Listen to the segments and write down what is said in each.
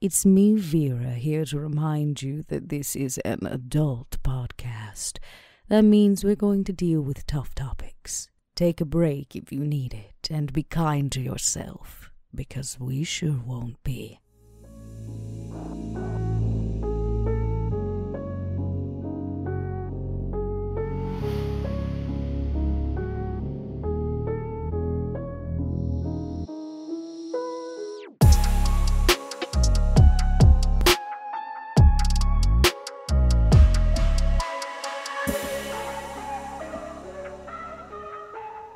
It's me, Vera, here to remind you that this is an adult podcast. That means we're going to deal with tough topics. Take a break if you need it, and be kind to yourself, because we sure won't be.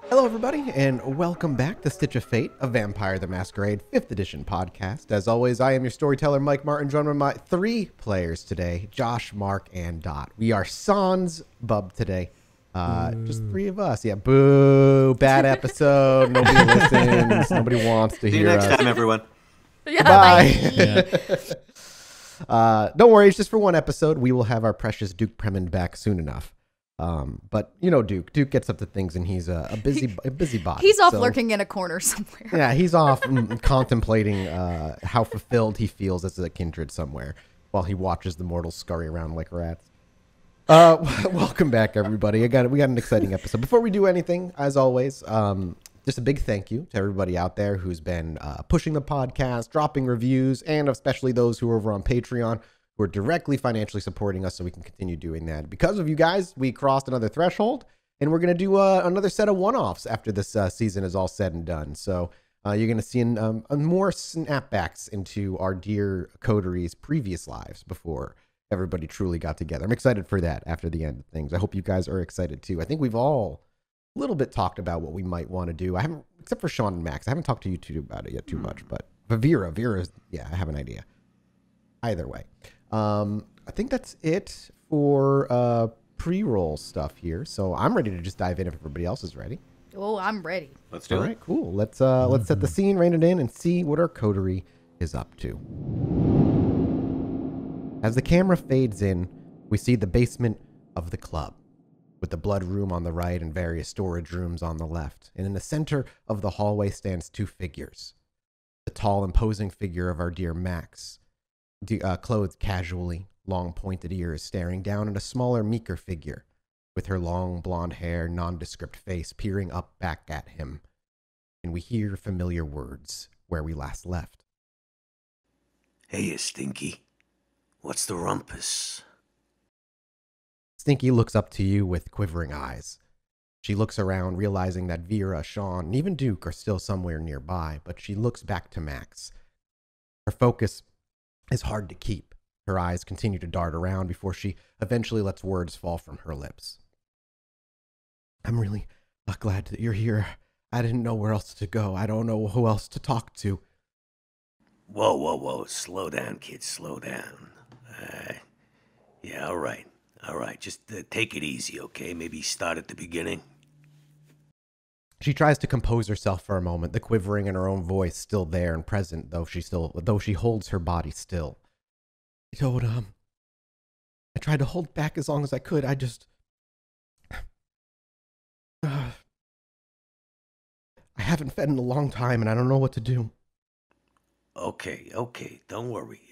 Hello, everybody, and welcome back to Stitch of Fate, a Vampire the Masquerade 5th edition podcast. As always, I am your storyteller, Mike Martin, joined by my three players today, Josh, Mark, and Dot. We are sans Bub today. Just three of us. Yeah, boo. Bad episode. Nobody listens. Nobody wants to hear us. See you next time, everyone. Yeah, bye. Don't worry, it's just for one episode. We will have our precious Duke Preman back soon enough. But you know, Duke gets up to things, and he's a busy body. He's off lurking in a corner somewhere. Yeah, he's off contemplating how fulfilled he feels as a kindred somewhere while he watches the mortals scurry around like rats. Welcome back, everybody. We got an exciting episode. Before we do anything, as always, just a big thank you to everybody out there who's been pushing the podcast, dropping reviews, and especially those who are over on Patreon, who are directly financially supporting us so we can continue doing that. Because of you guys, we crossed another threshold, and we're going to do another set of one-offs after this season is all said and done. So you're going to see more snapbacks into our dear coteries' previous lives before everybody truly got together. I'm excited for that after the end of things. I hope you guys are excited too. I think we've all a little bit talked about what we might want to do. I haven't, except for Shaun and Max, I haven't talked to you two about it yet too much, but Vera, yeah, I have an idea. Either way. I think that's it for pre-roll stuff here. So I'm ready to just dive in if everybody else is ready. Oh, I'm ready. Let's do it. All right, cool. Let's set the scene, rein it in, and see what our coterie is up to. As the camera fades in, we see the basement of the club, with the blood room on the right and various storage rooms on the left. And in the center of the hallway stands two figures. The tall, imposing figure of our dear Max, clothed casually, long pointed ears, staring down at a smaller, meeker figure with her long blonde hair, nondescript face peering up back at him. And we hear familiar words where we last left. Hey, you Stinky. What's the rumpus? Stinky looks up to you with quivering eyes. She looks around, realizing that Vera, Shaun, and even Duke are still somewhere nearby, but she looks back to Max. Her focus is hard to keep. Her eyes continue to dart around before she eventually lets words fall from her lips. I'm really glad that you're here. I didn't know where else to go. I don't know who else to talk to. Whoa. Slow down, kid. Slow down. Yeah, all right. Just take it easy, okay? Maybe start at the beginning. She tries to compose herself for a moment, the quivering in her own voice still there and present, though she holds her body still. I tried to hold back as long as I could. I haven't fed in a long time, and I don't know what to do. Okay. Don't worry.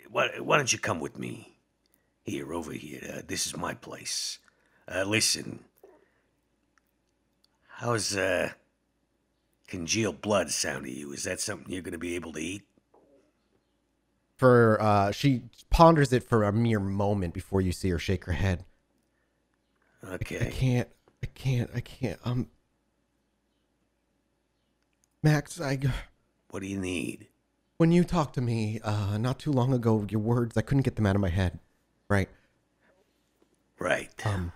Why don't you come with me? Over here. This is my place. Listen. How's, congealed blood sound to you? Is that something you're going to be able to eat? She ponders it for a mere moment before you see her shake her head. Okay. I can't. Max, What do you need? When you talked to me, not too long ago, your words, I couldn't get them out of my head. Right. Can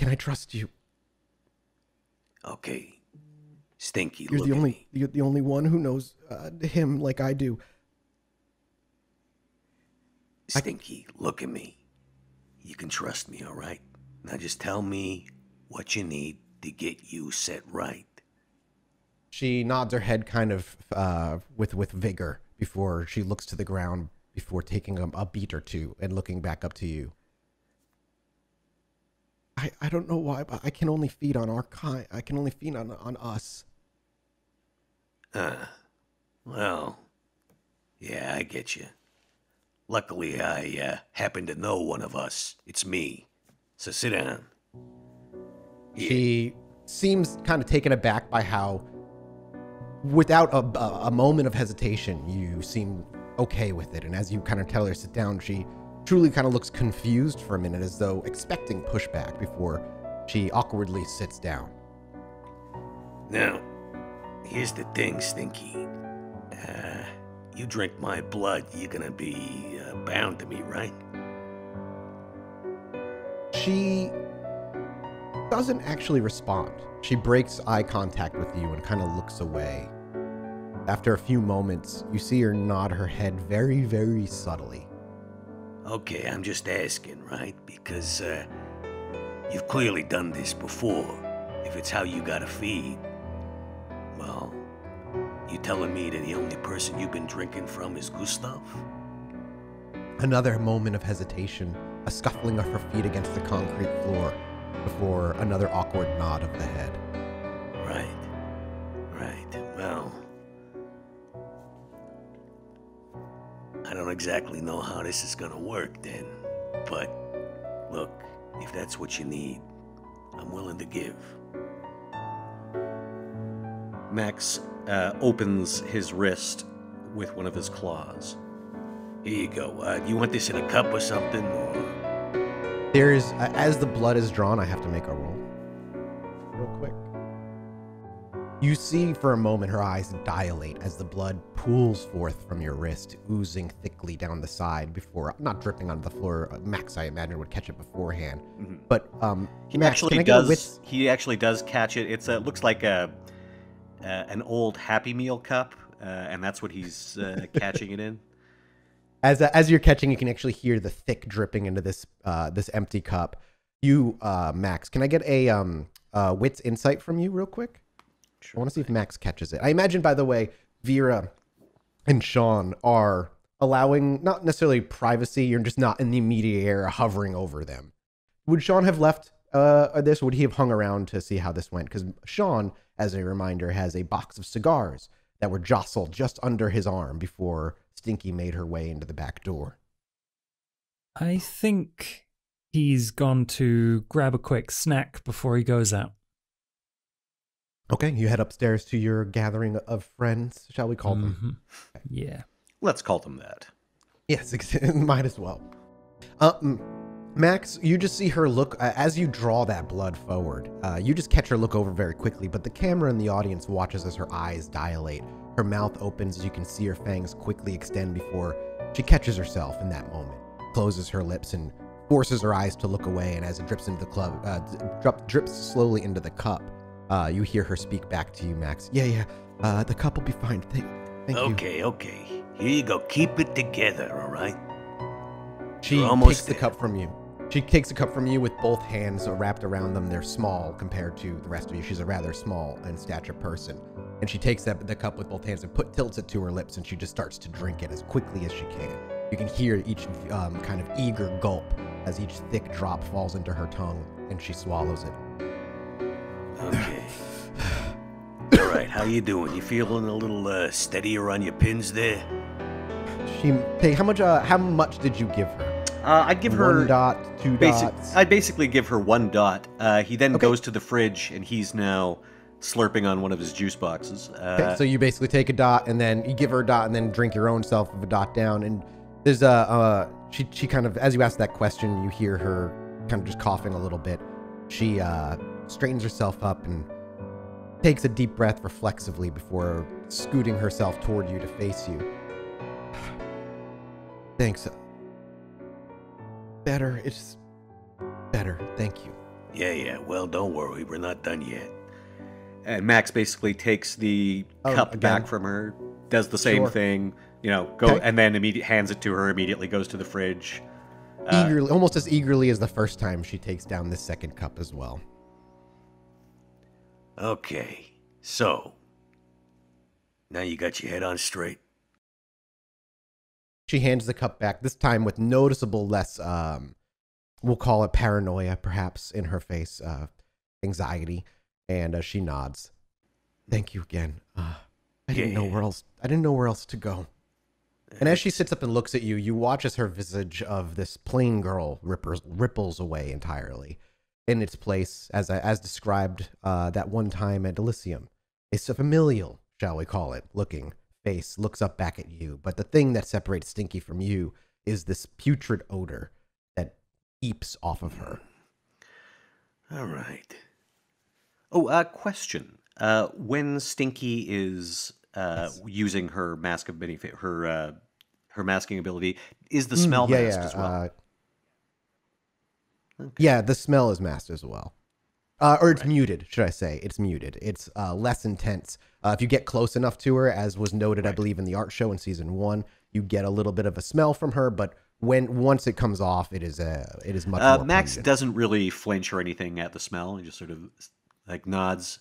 I trust you? Okay. Stinky, You're the only one who knows him like I do. Stinky, look at me. You can trust me, all right? Now just tell me what you need to get you set right. She nods her head kind of with vigor before she looks to the ground before taking a beat or two and looking back up to you. I don't know why, but I can only feed on our kind. I can only feed on us. Well, Yeah, I get you. Luckily, I happen to know one of us. It's me. So sit down. Yeah. She seems kind of taken aback by how, without a moment of hesitation, you seem okay with it. And as you kind of tell her to sit down, she truly kind of looks confused for a minute, as though expecting pushback before she awkwardly sits down. Now, here's the thing, Stinky. You drink my blood, you're gonna be bound to me, right? She doesn't actually respond. She breaks eye contact with you and kind of looks away. After a few moments, you see her nod her head very, very subtly. Okay, I'm just asking, right? Because you've clearly done this before. If it's how you gotta feed, well, you telling me that the only person you've been drinking from is Gustav? Another moment of hesitation, a scuffling of her feet against the concrete floor, before another awkward nod of the head. Right. Well, I don't exactly know how this is gonna work then, but look, if that's what you need, I'm willing to give. Max opens his wrist with one of his claws. Here you go. You want this in a cup or something, or? There is, as the blood is drawn, I have to make a roll. Real quick. You see for a moment her eyes dilate as the blood pools forth from your wrist, oozing thickly down the side before, not dripping onto the floor. Max, I imagine, would catch it beforehand. Mm-hmm. But He Max, actually can I get a does. He actually does catch it. It's looks like an old Happy Meal cup, and that's what he's catching it in. As you're catching, you can actually hear the thick dripping into this this empty cup. You, Max, can I get a wits insight from you real quick? Sure. I want to see if Max catches it. I imagine, by the way, Vera and Shaun are allowing not necessarily privacy. You're just not in the immediate area hovering over them. Would Shaun have left this? Would he have hung around to see how this went? Because Shaun, as a reminder, has a box of cigars that were jostled just under his arm before Stinky made her way into the back door. I think he's gone to grab a quick snack before he goes out. Okay, you head upstairs to your gathering of friends, shall we call them? Okay. Yeah. Let's call them that. Yes, might as well. Max, you just see her look, as you draw that blood forward, you just catch her look over very quickly, but the camera in the audience watches as her eyes dilate. Her mouth opens as you can see her fangs quickly extend before she catches herself in that moment, closes her lips and forces her eyes to look away, and as it drips into the drips slowly into the cup, you hear her speak back to you, Max. Yeah, the cup will be fine. Thank you. Okay. Here you go. Keep it together, all right? She takes the cup from you. She takes a cup from you with both hands wrapped around them. They're small compared to the rest of you. She's a rather small in stature person. And she takes the cup with both hands and tilts it to her lips, and she just starts to drink it as quickly as she can. You can hear each kind of eager gulp as each thick drop falls into her tongue, and she swallows it. Okay. All right, how you doing? You feeling a little steadier on your pins there? How much did you give her? I'd give her 1 dot, 2 dots. I'd basically give her 1 dot. He then goes to the fridge, and he's now slurping on one of his juice boxes. Okay, so you basically take a dot, and then you give her a dot, and then drink your own self of a dot down. And there's she kind of, as you ask that question, you hear her kind of just coughing a little bit. She straightens herself up and takes a deep breath reflexively before scooting herself toward you to face you. Thanks. Better. It's better. Thank you. Yeah. Well, don't worry. We're not done yet. And Max basically takes the cup back from her, does the same thing, and then hands it to her, immediately goes to the fridge. Eagerly, almost as eagerly as the first time, she takes down this second cup as well. Okay, so now you got your head on straight. She hands the cup back, this time with noticeable less, we'll call it paranoia, perhaps, in her face, anxiety, and she nods. Thank you again. I didn't know where else to go. And as she sits up and looks at you, you watch as her visage of this plain girl ripples away entirely. In its place, as described that one time at Elysium, a familial, shall we call it, looking face looks up back at you. But the thing that separates Stinky from you is this putrid odor that eeps off of her. All right. Oh, question. When Stinky is using her mask of many her masking ability, is the smell masked as well? Okay. Yeah, the smell is masked as well. Or it's muted, should I say. It's muted. It's less intense. If you get close enough to her, as was noted, I believe, in the art show in season 1, you get a little bit of a smell from her, but once it comes off, it is much more Max pungent. doesn't really flinch or anything at the smell. He just sort of like nods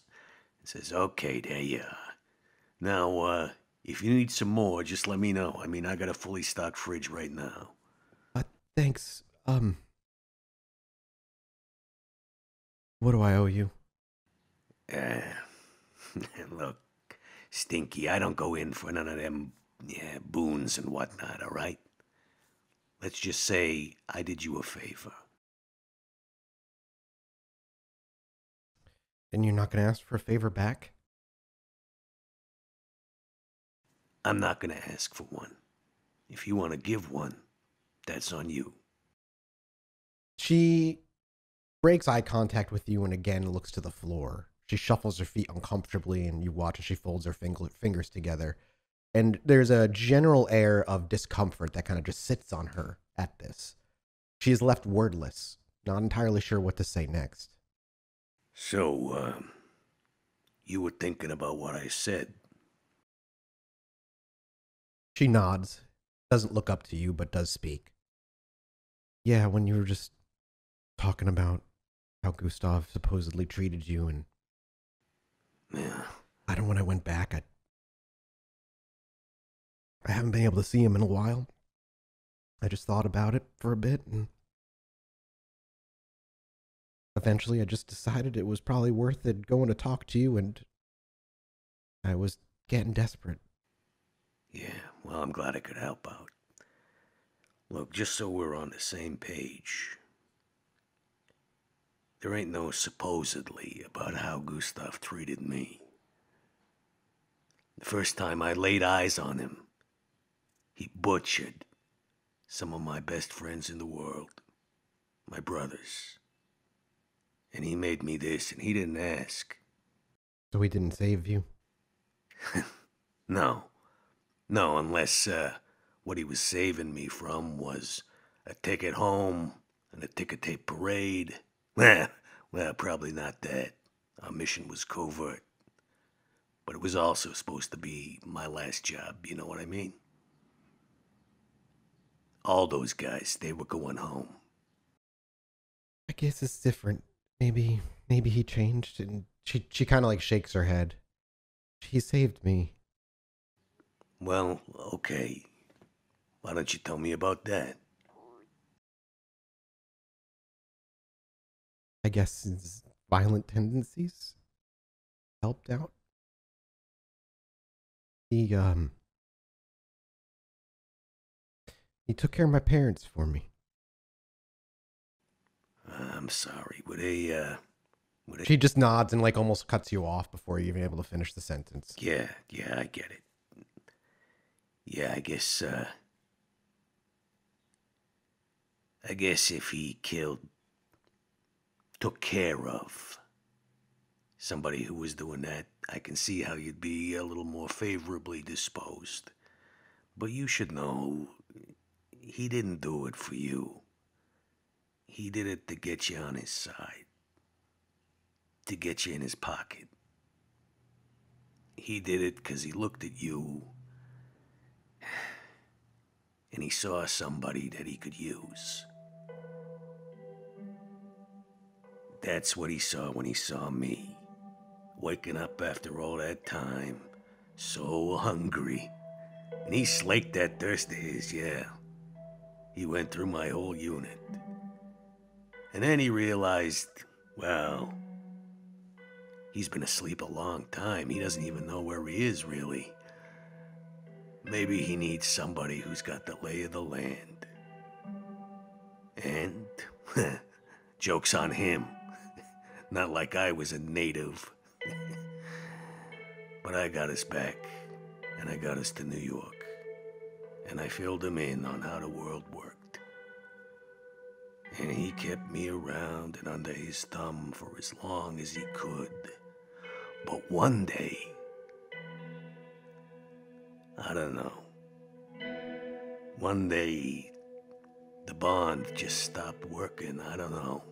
and says, "Okay, there you are. Now, if you need some more, just let me know. I mean, I got a fully stocked fridge right now." Thanks. What do I owe you? Look, Stinky, I don't go in for none of them boons and whatnot, all right? Let's just say I did you a favor. And you're not going to ask for a favor back? I'm not going to ask for one. If you want to give one, that's on you. She breaks eye contact with you and again looks to the floor. She shuffles her feet uncomfortably and you watch as she folds her fingers together. And there's a general air of discomfort that kind of just sits on her at this. She is left wordless, not entirely sure what to say next. So, you were thinking about what I said? She nods, doesn't look up to you, but does speak. Yeah, when you were just talking about how Gustav supposedly treated you, and yeah, when I went back, I haven't been able to see him in a while. I just thought about it for a bit, and eventually I just decided it was probably worth it going to talk to you, and I was getting desperate. Yeah, well, I'm glad I could help out. Look, just so we're on the same page, there ain't no supposedly about how Gustav treated me. The first time I laid eyes on him, he butchered some of my best friends in the world, my brothers. And he made me this, and he didn't ask. So he didn't save you? No, unless what he was saving me from was a ticket home and a ticker tape parade. Well, probably not that. Our mission was covert. But it was also supposed to be my last job, you know what I mean? All those guys, they were going home. I guess it's different. Maybe he changed, and she kind of like shakes her head. He saved me. Well, okay. Why don't you tell me about that? I guess his violent tendencies helped out. He took care of my parents for me. I'm sorry. Were they... She just nods and like almost cuts you off before you're even able to finish the sentence. Yeah, I get it. Yeah, I guess if he took care of somebody who was doing that, I can see how you'd be a little more favorably disposed. But you should know, he didn't do it for you. He did it to get you on his side. To get you in his pocket. He did it because he looked at you and he saw somebody that he could use. That's what he saw when he saw me. Waking up after all that time, so hungry. And he slaked that thirst of his, yeah. He went through my whole unit. And then he realized, well, he's been asleep a long time. He doesn't even know where he is, really. Maybe he needs somebody who's got the lay of the land. And, joke's on him. Not like I was a native. But I got us back, and I got us to New York. And I filled him in on how the world worked. And he kept me around and under his thumb for as long as he could. But one day, I don't know. One day, the bond just stopped working. I don't know.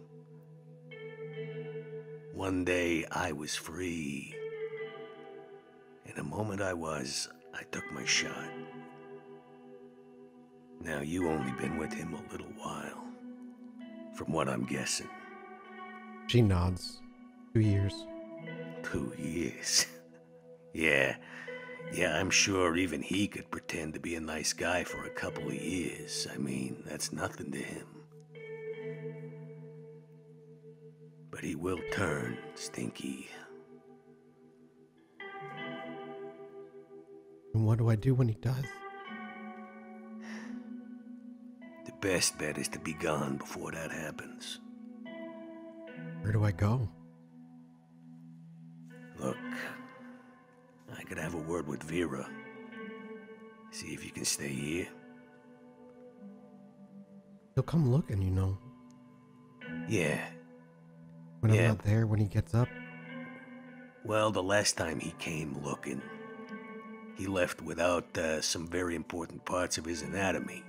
One day, I was free. And the moment I was, I took my shot. Now, you only been with him a little while, from what I'm guessing. She nods. 2 years. 2 years. Yeah, I'm sure even he could pretend to be a nice guy for a couple of years. I mean, that's nothing to him. But he will turn, Stinky. And what do I do when he does? The best bet is to be gone before that happens. Where do I go? Look, I could have a word with Vera. See if you can stay here. He'll come looking, you know. Yeah. When I'm Yeah. not there, when he gets up. Well, the last time he came looking, he left without some very important parts of his anatomy.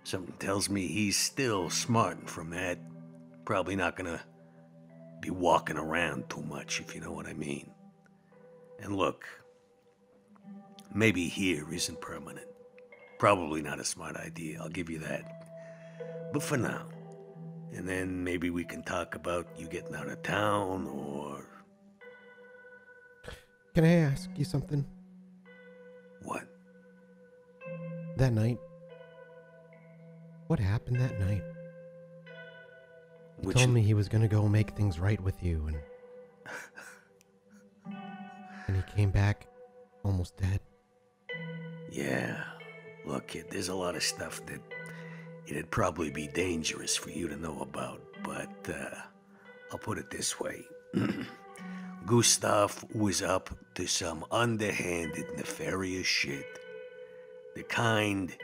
Something tells me he's still smarting from that. Probably not gonna be walking around too much, if you know what I mean. And look, maybe here isn't permanent. Probably not a smart idea, I'll give you that. But for now. And then maybe we can talk about you getting out of town, or... Can I ask you something? What? That night. What happened that night? He told me he was gonna go make things right with you, and he came back almost dead. Yeah. Look, kid, there's a lot of stuff that it'd probably be dangerous for you to know about, but I'll put it this way. Gustav was up to some underhanded, nefarious shit. The kind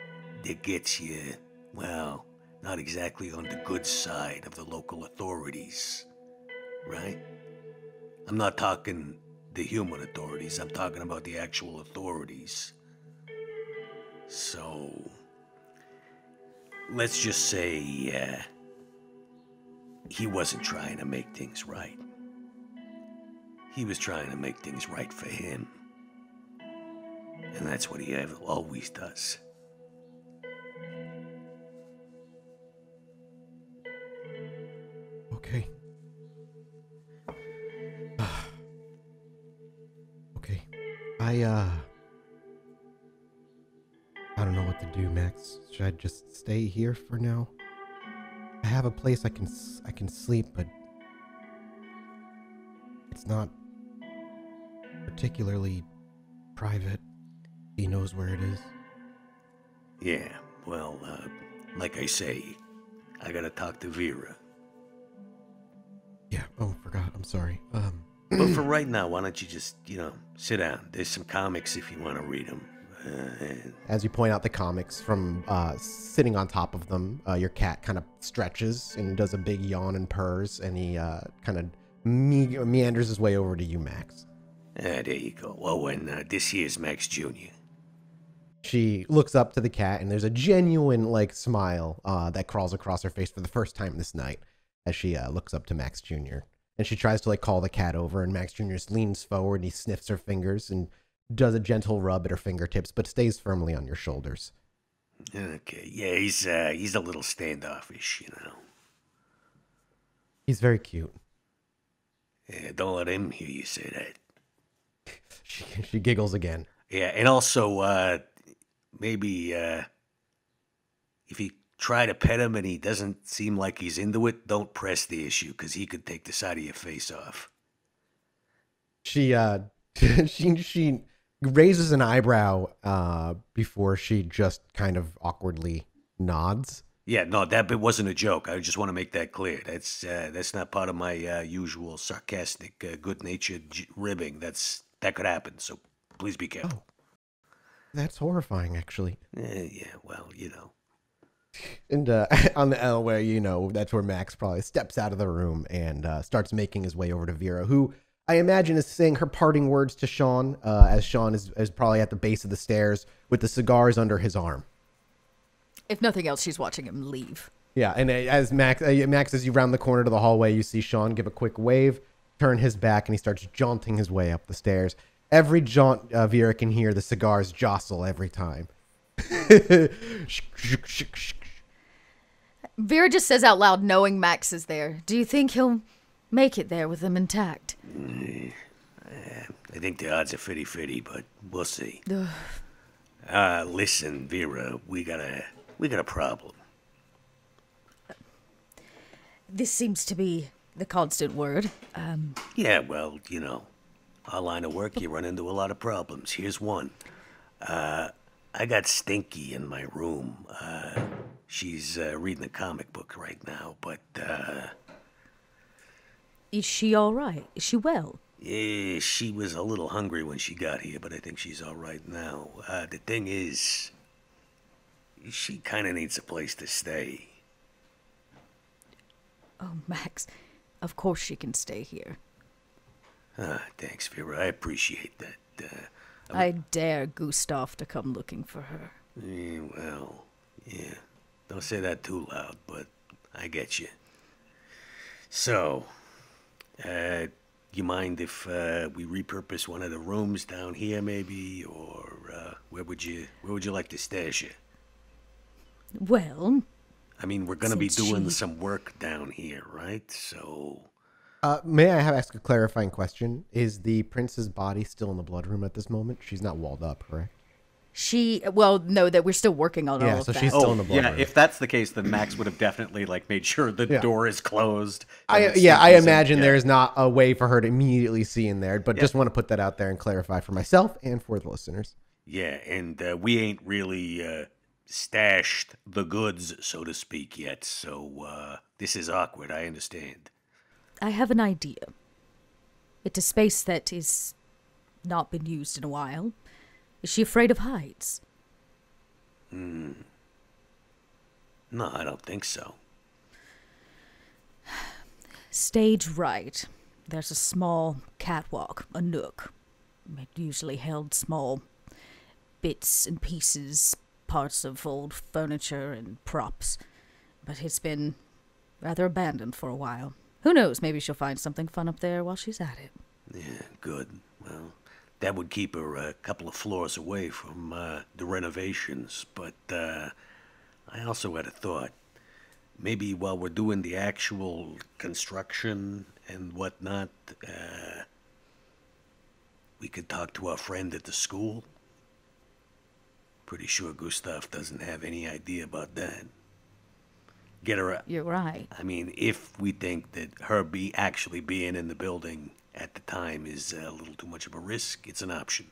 that gets you, well, not exactly on the good side of the local authorities, right? I'm not talking the human authorities, I'm talking about the actual authorities. So, let's just say, he wasn't trying to make things right. He was trying to make things right for him. And that's what he always does. Okay. Okay. I don't know what to do, Max. Should I just stay here for now? I have a place I can sleep, but it's not particularly private. He knows where it is. Yeah, well, like I say, I gotta talk to Vera. Yeah. Oh, forgot. I'm sorry. But for right now, why don't you just, sit down. There's some comics if you want to read them. As you point out the comics from sitting on top of them, your cat kind of stretches and does a big yawn and purrs, and he kind of meanders his way over to you, Max. There you go. Well, this here's Max Jr. She looks up to the cat, and there's a genuine smile that crawls across her face for the first time this night as she looks up to Max Jr. And she tries to call the cat over, and Max Jr. leans forward and he sniffs her fingers and does a gentle rub at her fingertips, but stays firmly on your shoulders. Okay, yeah, he's a little standoffish, He's very cute. Yeah, don't let him hear you say that. She giggles again. Yeah, and also, maybe, if you try to pet him and he doesn't seem like he's into it, don't press the issue, because he could take the side of your face off. She raises an eyebrow before she just kind of awkwardly nods. Yeah, no, that bit wasn't a joke. I just want to make that clear. That's not part of my usual sarcastic, good-natured ribbing. That could happen. So please be careful. That's horrifying, actually. Yeah, well, you know. And on the L where, that's where Max probably steps out of the room and starts making his way over to Vera, who I imagine is saying her parting words to Shaun, as Shaun is probably at the base of the stairs with the cigars under his arm. If nothing else, she's watching him leave. Yeah, and as Max, as you round the corner to the hallway, you see Shaun give a quick wave, turn his back, and he starts jaunting his way up the stairs. Every jaunt Vera can hear the cigars jostle every time. Vera just says out loud, knowing Max is there. Do you think he'll make it there with them intact? I think the odds are 50-50, but we'll see. Listen, Vera, we got a problem. This seems to be the constant word. Yeah, well, our line of work, you run into a lot of problems. Here's one. I got Stinky in my room. She's reading a comic book right now, but, Is she all right? Is she well? yeah, she was a little hungry when she got here, but I think she's all right now. The thing is, she kind of needs a place to stay. Oh, Max, of course she can stay here. Thanks, Vera. I appreciate that. I dare Gustav to come looking for her. Well, yeah. Don't say that too loud, but I get you. So, you mind if we repurpose one of the rooms down here, maybe, or where would you like to stash it? Well, I mean, we're gonna be Since doing she- some work down here, right? So, May I ask a clarifying question? Is the prince's body still in the blood room at this moment? She's not walled up, correct? No, that we're still working on all Yeah, of so that. she's still in the blood yeah. room. If that's the case, then Max would have definitely made sure the Yeah. door is closed. I and Stinky's in. imagine Yeah. there's not a way for her to immediately see in there, but Yeah. just want to put that out there and clarify for myself and for the listeners. yeah, and we ain't really stashed the goods, so to speak, yet. So, this is awkward, I understand. I have an idea. It's a space that is not been used in a while. Is she afraid of heights? No, I don't think so. Stage right. There's a small catwalk, a nook. It usually held small bits and pieces, parts of old furniture and props. But it's been rather abandoned for a while. Who knows, maybe she'll find something fun up there while she's at it. Yeah, good. Well, that would keep her a couple of floors away from the renovations, but I also had a thought. Maybe while we're doing the actual construction and whatnot, we could talk to our friend at the school. Pretty sure Gustav doesn't have any idea about that. Get her. You're right. I mean, if we think that her actually being in the building at the time is a little too much of a risk, it's an option.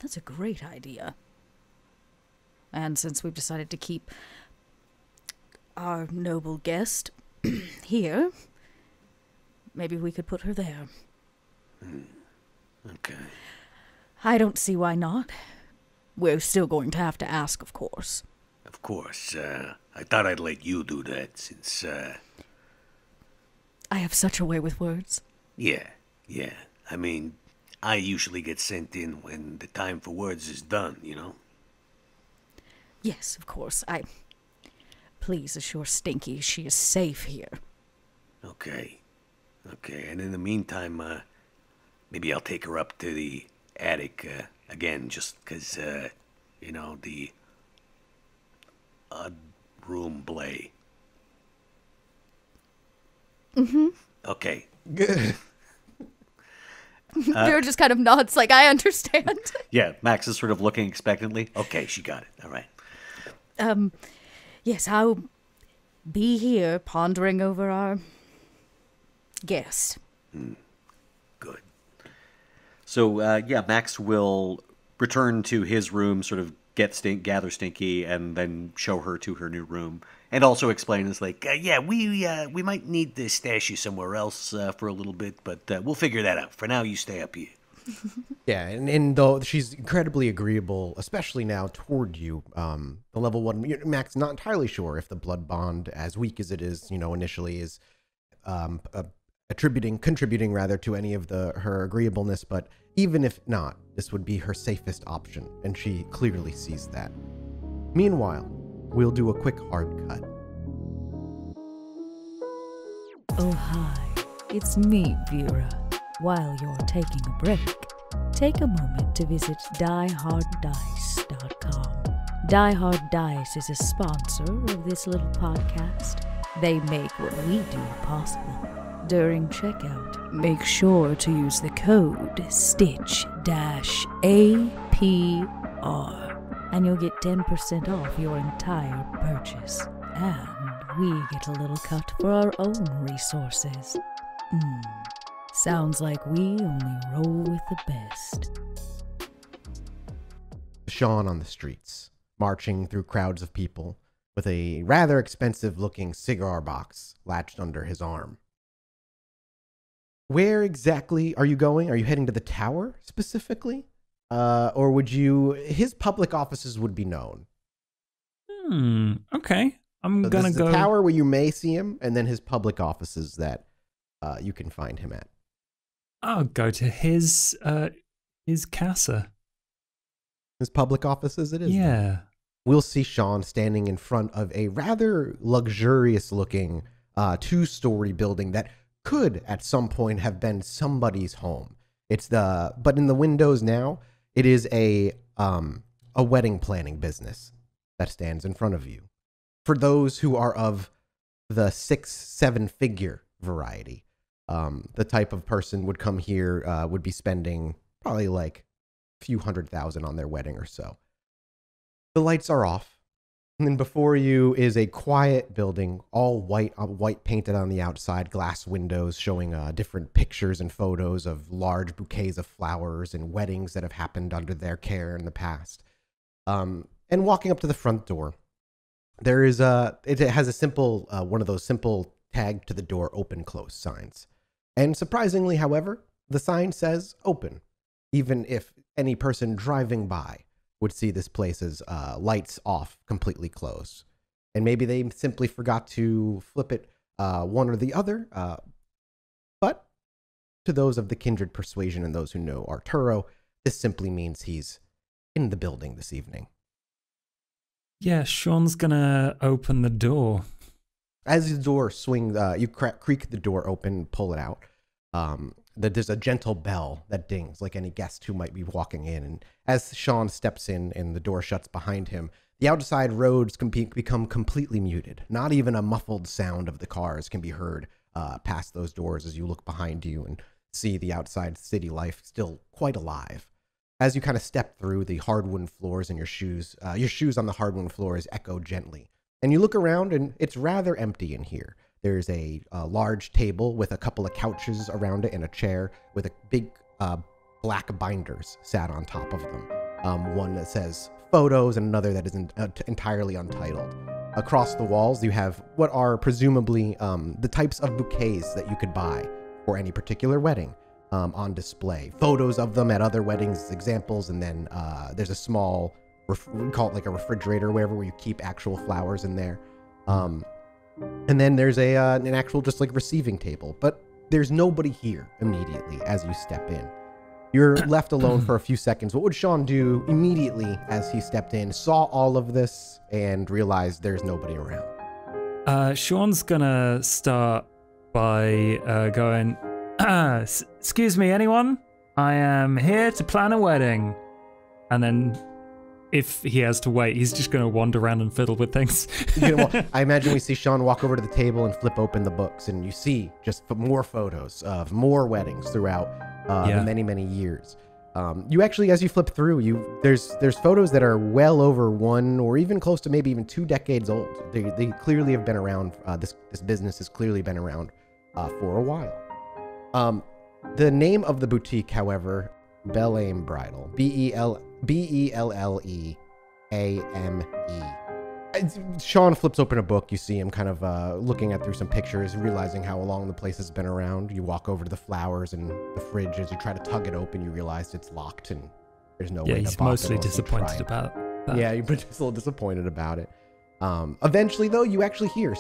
That's a great idea. And since we've decided to keep our noble guest here, maybe we could put her there. Okay. I don't see why not. We're still going to have to ask, of course. Of course. I thought I'd let you do that since, I have such a way with words. yeah. I mean, I usually get sent in when the time for words is done, you know? Yes, of course. Please assure Stinky she is safe here. Okay. And in the meantime, maybe I'll take her up to the attic again, just 'cause, the odd room blay. Mm-hmm. Okay. Good. Vera just kind of nods like, I understand. Yeah, Max is sort of looking expectantly. Okay, she got it. All right. Yes, I'll be here pondering over our guest. Good. So yeah, Max will return to his room, sort of gather Stinky, and then show her to her new room, and also explain it's like, yeah, we might need to stash you somewhere else for a little bit, but we'll figure that out. For now, you stay up here. Yeah, and though she's incredibly agreeable, especially now toward you, the level 1 Max not entirely sure if the blood bond, as weak as it is, initially is contributing rather to any of her agreeableness, but even if not, this would be her safest option, and she clearly sees that. Meanwhile, we'll do a quick hard cut. Oh hi, it's me, Vera. While you're taking a break, take a moment to visit dieharddice.com. Die Hard Dice is a sponsor of this little podcast. They make what we do possible. During checkout, make sure to use the code STITCH-APR, and you'll get 10% off your entire purchase. And we get a little cut for our own resources. Sounds like we only roll with the best. Shaun on the streets, marching through crowds of people, with a rather expensive-looking cigar box latched under his arm. Where exactly are you going? Are you heading to the tower, specifically? Or would you... His public offices would be known. Okay. I'm So gonna this is go... the tower where you may see him, and then his public offices that you can find him at. I'll go to his casa. His public offices it is. Yeah. Then. We'll see Shaun standing in front of a rather luxurious-looking 2-story building that could at some point have been somebody's home. But in the windows now, it is a wedding planning business that stands in front of you. For those who are of the 6-7 figure variety, the type of person would come here would be spending probably like a few $100,000 on their wedding or so. The lights are off. And then before you is a quiet building, all white painted on the outside, glass windows showing different pictures and photos of large bouquets of flowers and weddings that have happened under their care in the past. And walking up to the front door, there is it has a simple one of those simple tag to the door open close signs. And surprisingly, however, the sign says open, even if any person driving by would see this place's lights off, completely closed. And maybe they simply forgot to flip it one or the other. But to those of the kindred persuasion and those who know Arturo, this simply means he's in the building this evening. Yeah, Shaun's gonna open the door. As the door swings, you creak the door open, pull it out. There's a gentle bell that dings like any guest who might be walking in. And as Shaun steps in and the door shuts behind him, the outside roads can become completely muted. Not even a muffled sound of the cars can be heard past those doors as you look behind you and see the outside city life still quite alive. As you kind of step through the hardwood floors and your shoes on the hardwood floors echo gently. And you look around and it's rather empty in here. There's a large table with a couple of couches around it and a chair with a big black binders sat on top of them. One that says photos and another that is entirely untitled. Across the walls, you have what are presumably the types of bouquets that you could buy for any particular wedding on display. Photos of them at other weddings as examples, and then there's a small, we call it like a refrigerator or wherever, where you keep actual flowers in there. And then there's an actual just like receiving table, but there's nobody here immediately as you step in. You're left alone for a few seconds. What would Shaun do immediately as he stepped in, saw all of this, and realized there's nobody around? Shaun's gonna start by going, excuse me, anyone? I am here to plan a wedding. And then if he has to wait, he's just going to wander around and fiddle with things. I imagine we see Shaun walk over to the table and flip open the books, and you see just more photos of more weddings throughout the many, many years. You actually, as you flip through, there's photos that are well over 1 or even close to maybe even 2 decades old. They clearly have been around. This business has clearly been around for a while. The name of the boutique, however, Bellame Bridal. Belleame. Shaun flips open a book. You see him kind of looking at through some pictures, realizing how long the place has been around. You walk over to the flowers and the fridge. As you try to tug it open, you realize it's locked and there's no way to he's pop it mostly unless you try disappointed it. about that. Yeah, you're just a little disappointed about it. Eventually, though, you actually hear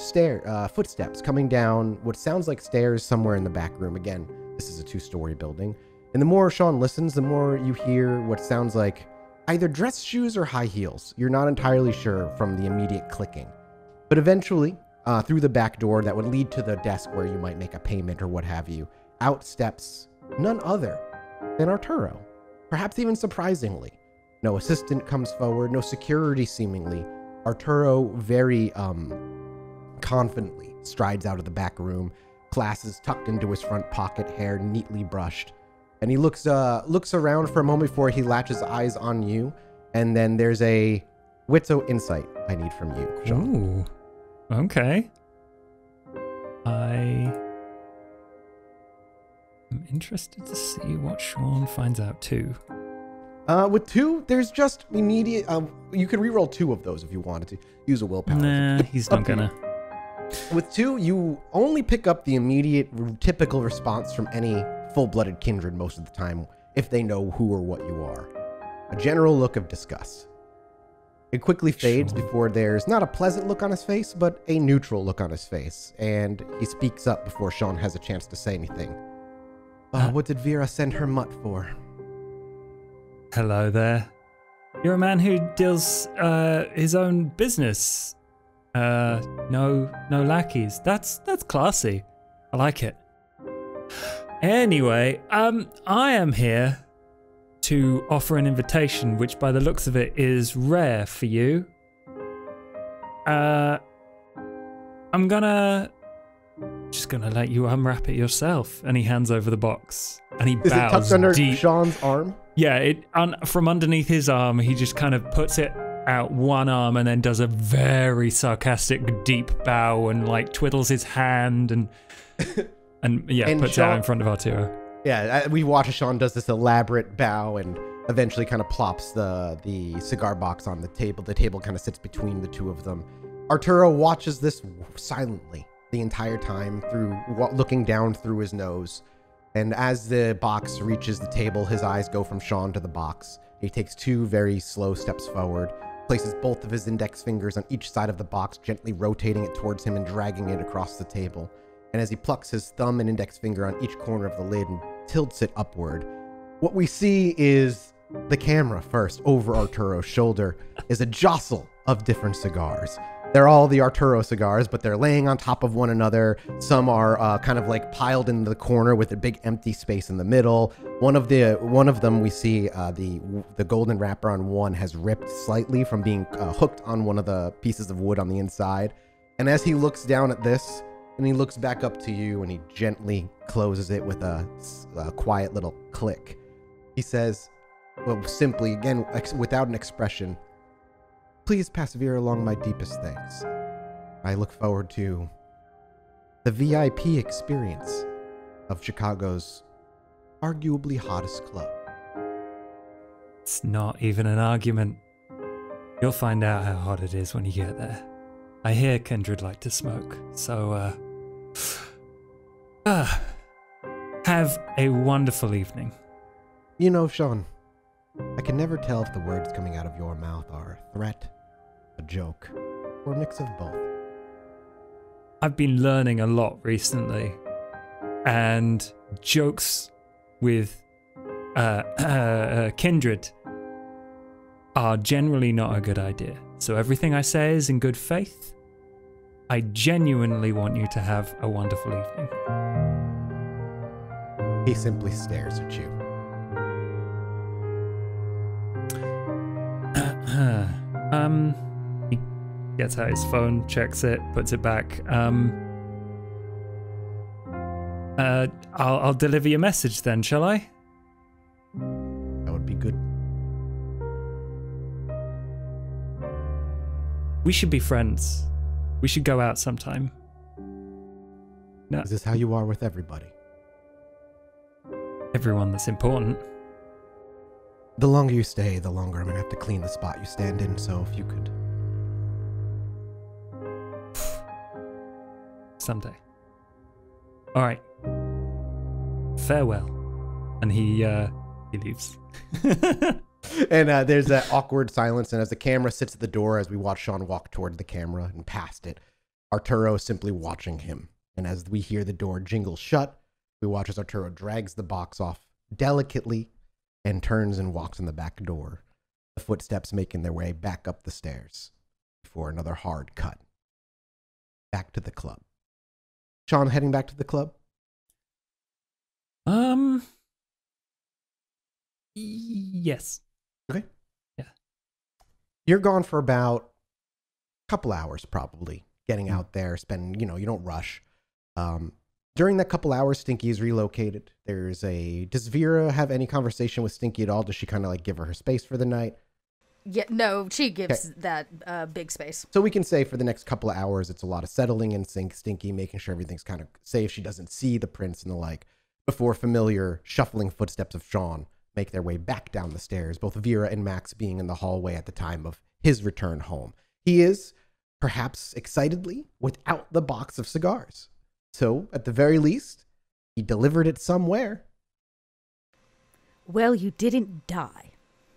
footsteps coming down what sounds like stairs somewhere in the back room. Again, this is a 2-story building. And the more Shaun listens, the more you hear what sounds like either dress shoes or high heels. You're not entirely sure from the immediate clicking. But eventually, through the back door that would lead to the desk where you might make a payment or what have you, out steps none other than Arturo. Perhaps even surprisingly. No assistant comes forward, no security seemingly. Arturo very confidently strides out of the back room, glasses tucked into his front pocket, hair neatly brushed. And he looks around for a moment before he latches eyes on you. And then there's a Witso insight I need from you, Shaun. Ooh, okay. I am interested to see what Shaun finds out too. With 2, there's just immediate. You could reroll 2 of those if you wanted to. Use a willpower. Nah, he's not gonna. With 2, you only pick up the immediate, typical response from any full-blooded kindred most of the time, if they know who or what you are. A general look of disgust. It quickly fades before there's not a pleasant look on his face, but a neutral look on his face, and he speaks up before Shaun has a chance to say anything. What did Vera send her mutt for? Hello there. You're a man who deals his own business. No lackeys. That's classy. I like it. Anyway, I am here to offer an invitation, which by the looks of it is rare for you. I'm just gonna let you unwrap it yourself. And he hands over the box, and he bows Is it tucked under deep. Shaun's arm? Yeah, from underneath his arm, he just kind of puts it out one arm and then does a very sarcastic deep bow and like twiddles his hand and puts it out in front of Arturo. Yeah, we watch as Shaun does this elaborate bow and eventually kind of plops the cigar box on the table. The table kind of sits between the two of them. Arturo watches this silently the entire time, looking down through his nose. And as the box reaches the table, his eyes go from Shaun to the box. He takes 2 very slow steps forward, places both of his index fingers on each side of the box, gently rotating it towards him and dragging it across the table. And as he plucks his thumb and index finger on each corner of the lid and tilts it upward, what we see is the camera first over Arturo's shoulder is a jostle of different cigars. They're all the Arturo cigars, but they're laying on top of one another. Some are kind of like piled in the corner with a big empty space in the middle. One of them we see the golden wrapper on one has ripped slightly from being hooked on one of the pieces of wood on the inside. And as he looks down at this, and he looks back up to you, and he gently closes it with a quiet little click. He says, well, simply, again, without an expression, "Please pass Vera along my deepest thanks. I look forward to the VIP experience of Chicago's arguably hottest club." It's not even an argument. You'll find out how hot it is when you get there. I hear Kindred like to smoke, so have a wonderful evening. You know, Shaun, I can never tell if the words coming out of your mouth are a threat, a joke, or a mix of both. I've been learning a lot recently, and jokes with Kindred are generally not a good idea. So everything I say is in good faith. I genuinely want you to have a wonderful evening. He simply stares at you. He gets out his phone, checks it, puts it back. I'll deliver your message then, shall I? That would be good. We should be friends. We should go out sometime. No, Is this how you are with everybody? everyone that's important. The longer you stay, the longer I'm gonna have to clean the spot you stand in, so if you could... Someday. All right. Farewell. And he leaves. And there's that awkward silence, and as the camera sits at the door, as we watch Shaun walk toward the camera and past it, Arturo is simply watching him. And as we hear the door jingle shut, we watch as Arturo drags the box off delicately and turns and walks in the back door, the footsteps making their way back up the stairs before another hard cut. Back to the club. Shaun heading back to the club? Yes. Okay. Yeah. You're gone for about a couple hours, probably, getting out there, spending, you don't rush. During that couple hours, Stinky is relocated. Does Vera have any conversation with Stinky at all? Does she kind of give her space for the night? Yeah, no, she gives that big space. So we can say for the next couple of hours, it's a lot of settling in Stinky, making sure everything's kind of safe. She doesn't see the prince and the like, before familiar shuffling footsteps of Shaun make their way back down the stairs, both Vera and Max being in the hallway at the time of his return home. He is, perhaps excitedly, without the box of cigars. So, at the very least, he delivered it somewhere. Well, you didn't die.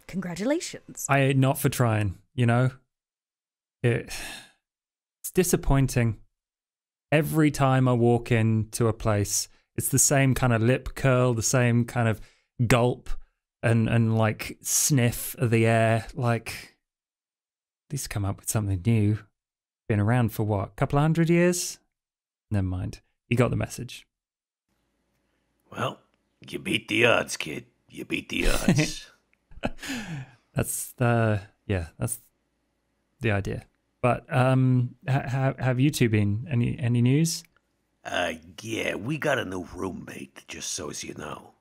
Congratulations. Not for trying, It's disappointing. Every time I walk into a place, it's the same kind of lip curl, the same kind of gulp and like sniff of the air. Like, at least come up with something new. Been around for what, a couple of 100 years? Never mind. You got the message. Well, you beat the odds, kid. You beat the odds. That's the idea. But have you two been? Any news? Yeah, we got a new roommate, just so as you know.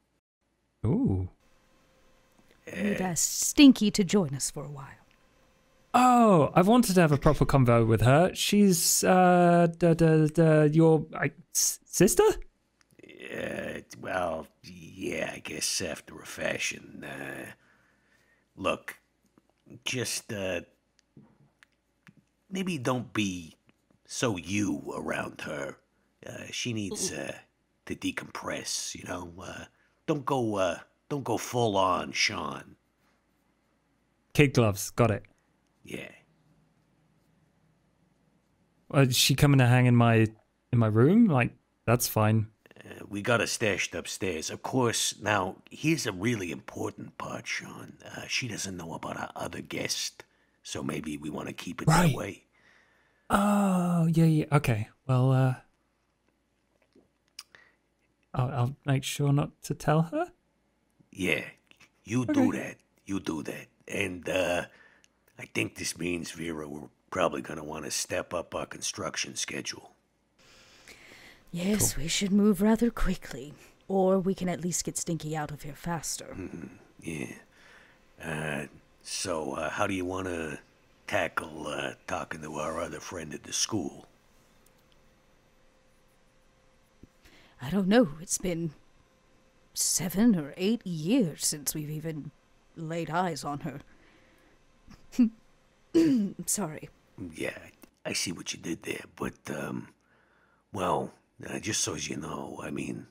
Ooh. We've asked Stinky to join us for a while. Oh, I've wanted to have a proper convo with her. She's your sister? Well, yeah, I guess after a fashion. Look, just maybe don't be so you around her. She needs to decompress, Don't go full on Shaun. Kid gloves, got it. Yeah. Is she coming to hang in my room? Like, that's fine. We got her stashed upstairs. Of course, now, here's a really important part, Shaun. She doesn't know about our other guest, so maybe we want to keep it that way. Oh, yeah. Okay. Well, I'll make sure not to tell her. Yeah, you do that. You do that. And I think this means, Vera, we're probably going to want to step up our construction schedule. Yes, cool. We should move rather quickly. Or we can at least get Stinky out of here faster. Yeah. So how do you want to tackle talking to our other friend at the school? I don't know. It's been 7 or 8 years since we've even laid eyes on her. Sorry. Yeah, I see what you did there, but, well, just so as you know, I mean,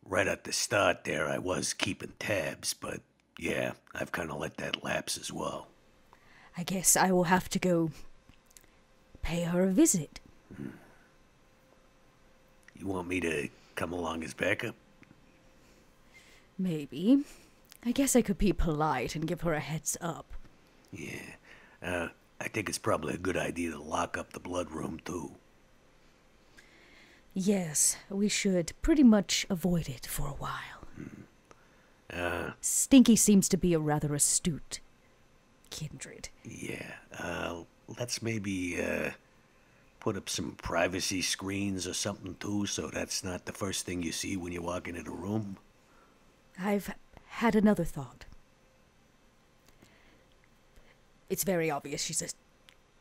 right at the start there, I was keeping tabs, but, yeah, I've kind of let that lapse as well. I guess I will have to go pay her a visit. You want me to come along as backup? Maybe. I guess I could be polite and give her a heads up. Yeah. I think it's probably a good idea to lock up the blood room, too. Yes, we should pretty much avoid it for a while. Stinky seems to be a rather astute kindred. Yeah. Let's maybe put up some privacy screens or something, too, so that's not the first thing you see when you walk into the room. I've had another thought. It's very obvious she's a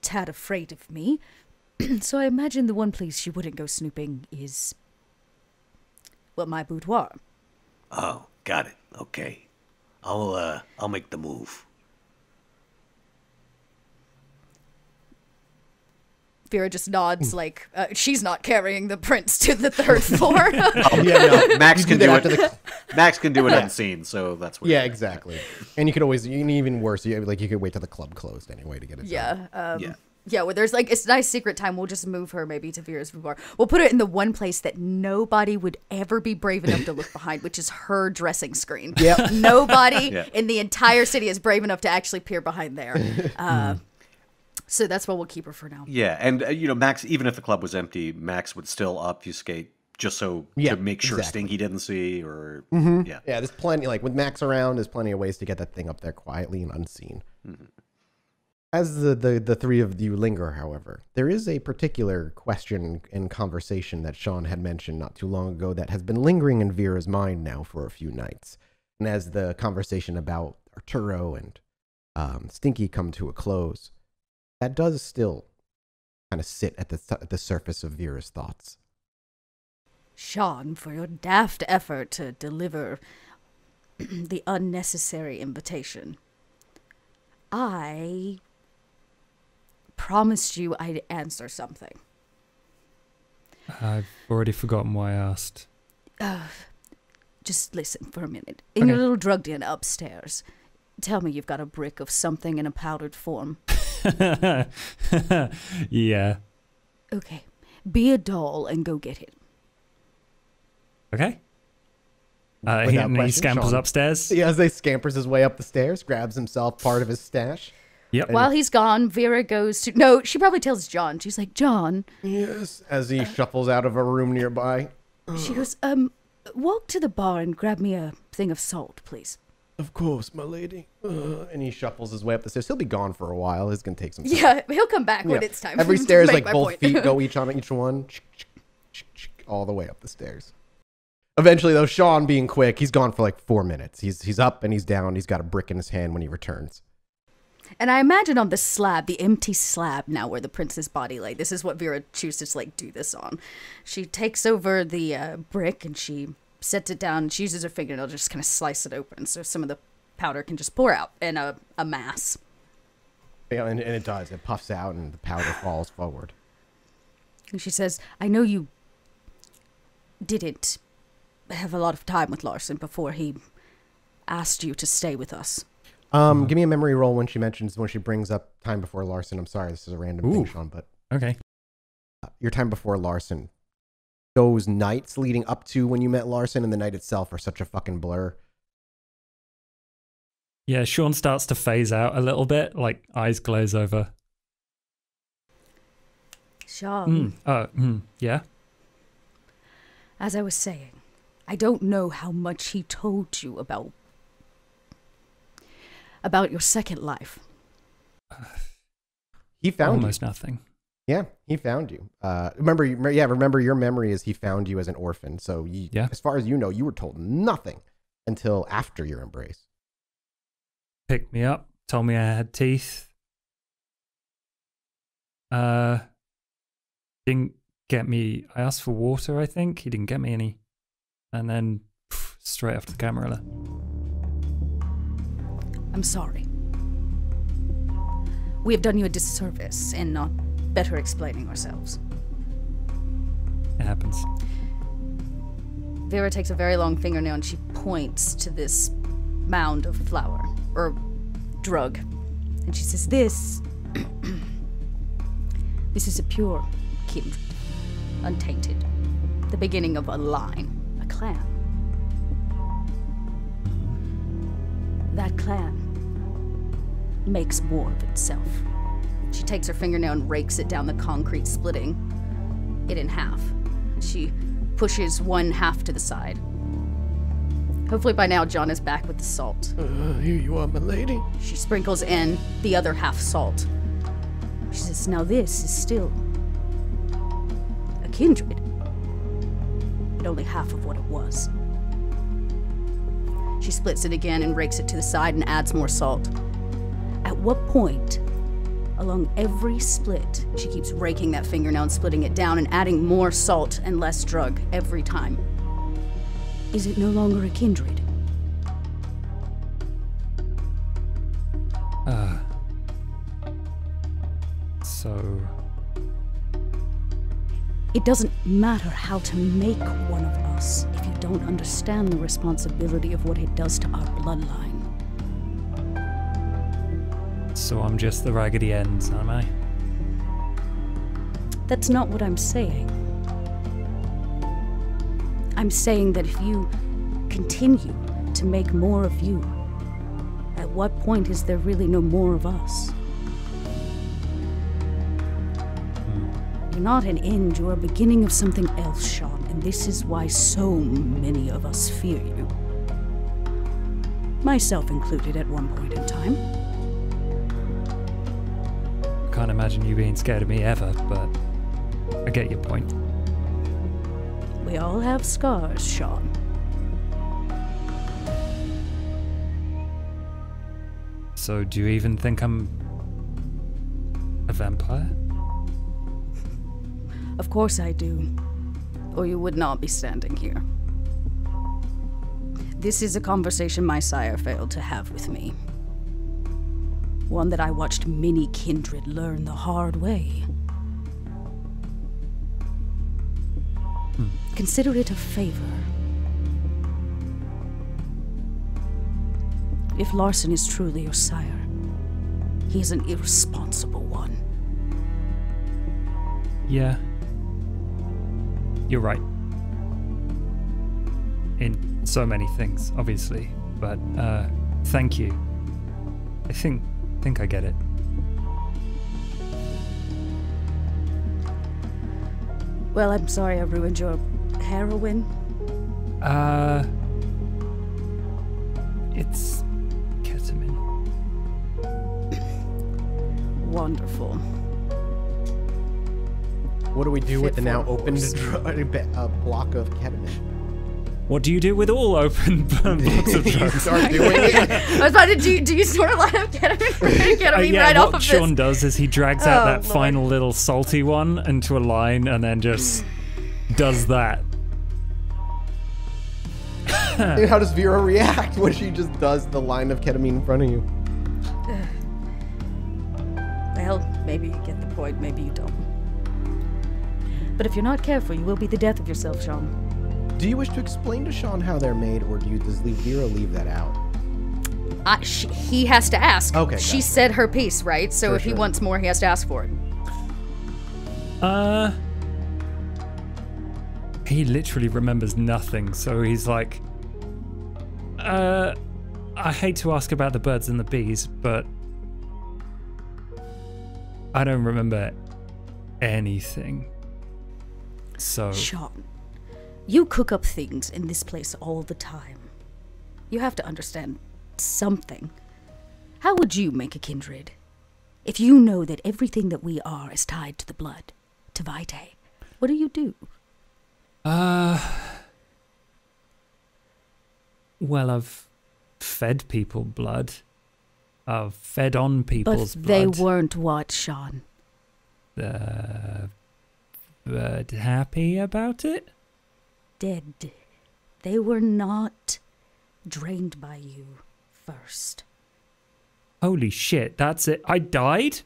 tad afraid of me, so I imagine the one place she wouldn't go snooping is, well, my boudoir. Oh, got it. Okay. I'll make the move. Vera just nods like she's not carrying the prince to the third floor. No. Max can do after it. Max can do it unseen, so that's what. Yeah, exactly. And you could always, even worse, you could wait till the club closed anyway to get it. Yeah, well, there's like, it's nice secret time. We'll just move her maybe to Vera's boudoir. We'll put it in the one place that nobody would ever be brave enough to look behind, which is her dressing screen. Yep. Nobody in the entire city is brave enough to actually peer behind there. So that's where we'll keep her for now. Yeah, and Max, even if the club was empty, Max would still obfuscate just to make sure Stinky didn't see, or yeah, there's plenty. Like with Max around, there's plenty of ways to get that thing up there quietly and unseen. Mm-hmm. As the three of you linger, however, there is a particular question and conversation that Shaun had mentioned not too long ago that has been lingering in Vera's mind now for a few nights. And as the conversation about Arturo and Stinky come to a close, that does still kind of sit at the surface of Vera's thoughts. Shaun, for your daft effort to deliver the unnecessary invitation, I promised you I'd answer something. I've already forgotten why I asked. Just listen for a minute. In your little drug den upstairs, tell me you've got a brick of something in a powdered form. Yeah. Okay. Be a doll and go get it. Okay. He scampers Shaun. upstairs. Yeah, as he scampers his way up the stairs, grabs himself part of his stash. Yep. While he's gone, Vera goes to... No, she probably tells John. She's like, John. Yes, as he shuffles out of a room nearby. She goes, walk to the bar and grab me a thing of salt, please. Of course, my lady. And he shuffles his way up the stairs. He'll be gone for a while. It's going to take some time. Yeah, he'll come back when it's time. Every stair is like my both point. feet go each on each one. All the way up the stairs. Eventually, though, Shaun being quick, he's gone for like 4 minutes. He's up and he's down. He's got a brick in his hand when he returns. And I imagine on the slab, the empty slab now where the prince's body lay, this is what Vera chooses to like do this on. She takes over the brick and she sets it down. She uses her fingernail to just kind of slice it open so some of the powder can just pour out in a mass. Yeah, and it does. It puffs out and the powder falls forward. And she says, I know you didn't have a lot of time with Larson before he asked you to stay with us. Give me a memory roll when she brings up time before Larson. I'm sorry, this is a random thing, Shaun, but okay. Your time before Larson. Those nights leading up to when you met Larson and the night itself are such a fucking blur. Yeah, Shaun starts to phase out a little bit, like eyes glaze over. Shaun. Yeah. As I was saying, I don't know how much he told you about your second life. He found almost nothing. Yeah, he found you. Remember your memory is he found you as an orphan. So as far as you know, you were told nothing until after your embrace. Picked me up, told me I had teeth. Didn't get me. I asked for water, I think. He didn't get me any. And then straight off to the camera. I'm sorry. We have done you a disservice in not better explaining ourselves. It happens. Vera takes a very long fingernail and she points to this mound of flour, or drug. And she says, this is a pure kindred, untainted. The beginning of a line, a clan. That clan makes more of itself. She takes her fingernail and rakes it down the concrete, splitting it in half. She pushes one half to the side. Hopefully by now John is back with the salt. Here you are, my lady. She sprinkles in the other half salt. She says, now this is still a kindred, but only half of what it was. She splits it again and rakes it to the side and adds more salt. At what point, along every split, she keeps raking that fingernail and splitting it down and adding more salt and less drug every time. Is it no longer a kindred? So... It doesn't matter how to make one of us if you don't understand the responsibility of what it does to our bloodline. So I'm just the Raggedy Ends, am I? That's not what I'm saying. I'm saying that if you continue to make more of you, at what point is there really no more of us? You're not an end, you're a beginning of something else, Shaun, and this is why so many of us fear you. Myself included at one point in time. Can't imagine you being scared of me ever, but I get your point. We all have scars, Shaun. So do you even think I'm a vampire? Of course I do, or you would not be standing here. This is a conversation my sire failed to have with me. One that I watched many kindred learn the hard way. Consider it a favor. If Larson is truly your sire, he is an irresponsible one. Yeah. You're right. In so many things, obviously. But, thank you. I think I get it. Well, I'm sorry I ruined your heroin. It's ketamine. Wonderful. What do we do with the Fit now for a opened horse. block of ketamine? What do you do with all open blocks of drugs? Start doing it. I was about to do you snort a lot of ketamine Yeah, right what off of Shaun this? does is he drags out Oh, that Lord. final little salty one into a line and then just does that. Dude, how does Vera react when she just does the line of ketamine in front of you? Well, maybe you get the point, maybe you don't. But if you're not careful, you will be the death of yourself, Shaun. Do you wish to explain to Shaun how they're made, or does Vera leave that out? He has to ask. Okay, She gotcha. said her piece, right? So For if he sure. wants more, he has to ask for it. He literally remembers nothing, so he's like, I hate to ask about the birds and the bees, but I don't remember anything. So, Shaun, you cook up things in this place all the time. You have to understand something. How would you make a kindred if you know that everything that we are is tied to the blood, to Vitae? What do you do? well, I've fed people blood. I've fed on people's But they blood. weren't what, Shaun? But happy about it? Dead. They were not drained by you first. Holy shit, that's it. I died?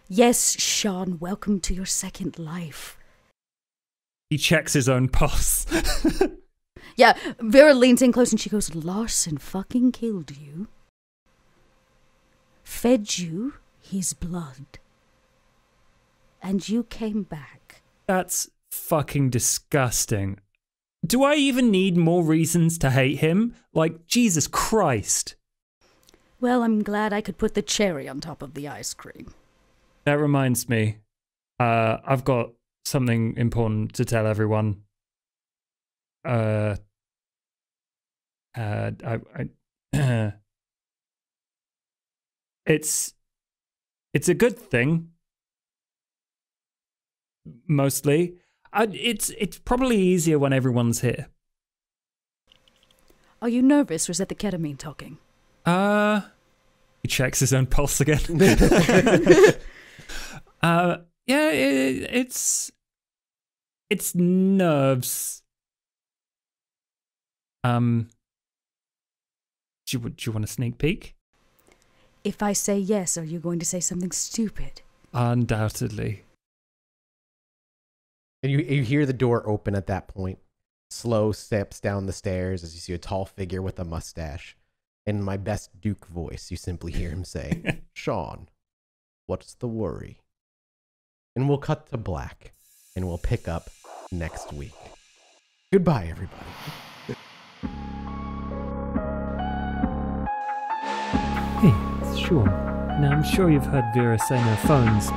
Yes, Shaun, welcome to your second life. He checks his own pulse. Yeah, Vera leans in close and she goes, Larson fucking killed you. Fed you his blood. And you came back. That's fucking disgusting. Do I even need more reasons to hate him? Like, Jesus Christ. Well, I'm glad I could put the cherry on top of the ice cream. That reminds me. I've got something important to tell everyone. It's a good thing. Mostly. It's probably easier when everyone's here. Are you nervous or is that the ketamine talking? He checks his own pulse again. Yeah, it's nerves. Do you want a sneak peek? If I say yes, are you going to say something stupid? Undoubtedly. And you hear the door open at that point. Slow steps down the stairs as you see a tall figure with a mustache. In my best Duke voice, you simply hear him say, Shaun, what's the worry? And we'll cut to black, and we'll pick up next week. Goodbye, everybody. Hey, it's Shaun. Now, I'm sure you've heard Vera say no phones,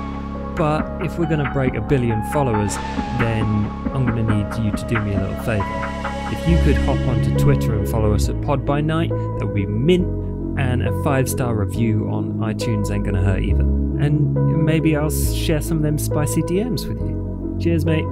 but if we're going to break 1 billion followers, then I'm going to need you to do me a little favour. If you could hop onto Twitter and follow us at Pod by Night, that would be mint, and a 5-star review on iTunes ain't going to hurt either. And maybe I'll share some of them spicy DMs with you. Cheers, mate.